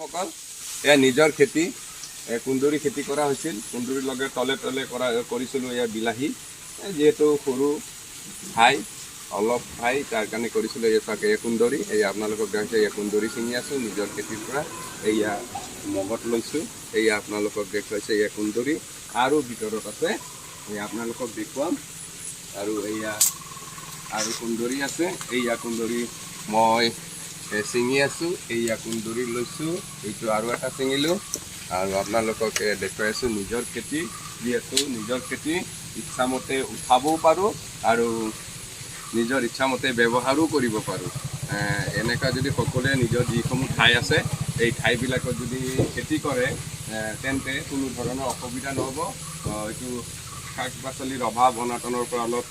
সকল এয়া নিজৰ খেতি কুন্দুৰি খেতি কৰা হৈছিল। কুন্দুৰিৰ লগে তলে তলে কৰিছিলোঁ এয়া বিলাহী, যিহেতু সৰু ঠাই অলপ ঠাই তাৰ কাৰণে কৰিছিলোঁ। এই চাওক এয়া কুন্দুৰি, এয়া আপোনালোকক দেখাইছে এয়া কুন্দুৰি ছিঙি আছোঁ নিজৰ খেতিৰ পৰা। এয়া মগত লৈছোঁ, এয়া আপোনালোকক দেখুৱাইছে এয়া কুন্দুৰি, আৰু ভিতৰত আছে এয়া আপোনালোকক দেখুৱাম। আৰু এয়া আৰু কুন্দুৰি আছে, এয়া কুন্দুৰি মই ছিঙি আছোঁ। এয়া কুন্দুৰি লৈছোঁ, এইটো আৰু এটা ছিঙিলোঁ আৰু আপোনালোকক দেখুৱাই আছোঁ নিজৰ খেতি। যিহেতু নিজৰ খেতি ইচ্ছামতে উঠাবও পাৰোঁ আৰু নিজৰ ইচ্ছামতে ব্যৱহাৰো কৰিব পাৰোঁ। এনেকুৱা যদি সকলোৱে নিজৰ যিসমূহ ঠাই আছে এই ঠাইবিলাকত যদি খেতি কৰে তেন্তে কোনো ধৰণৰ অসুবিধা নহ'ব। এইটো শাক পাচলিৰ অভাৱ অনাটনৰ পৰা অলপ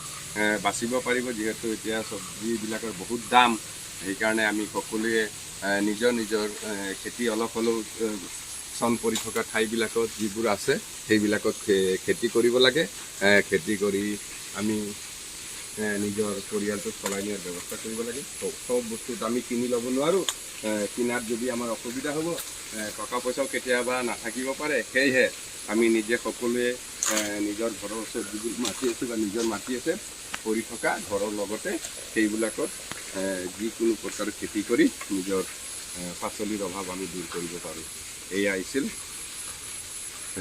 বাচিব পাৰিব। যিহেতু এতিয়া চব্জিবিলাকৰ বহুত দাম, সেইকাৰণে আমি সকলোৱে নিজৰ নিজৰ খেতি অলপ হ'লেও চন পৰি থকা ঠাইবিলাকত যিবোৰ আছে সেইবিলাকত খেতি কৰিব লাগে। খেতি কৰি আমি নিজৰ পৰিয়ালটো চলাই নিয়াৰ ব্যৱস্থা কৰিব লাগে। চব বস্তুত আমি কিনি ল'ব নোৱাৰোঁ, কিনাত যদি আমাৰ অসুবিধা হ'ব, টকা পইচাও কেতিয়াবা নাথাকিব পাৰে। সেয়েহে আমি নিজে সকলোৱে নিজৰ ঘৰৰ ওচৰত যিবোৰ মাটি আছে বা নিজৰ মাটি আছে কৰি থকা ঘৰৰ লগতে সেইবিলাকত যিকোনো প্ৰকাৰৰ খেতি কৰি নিজৰ পাচলিৰ অভাৱ আমি দূৰ কৰিব পাৰোঁ। এয়া আছিল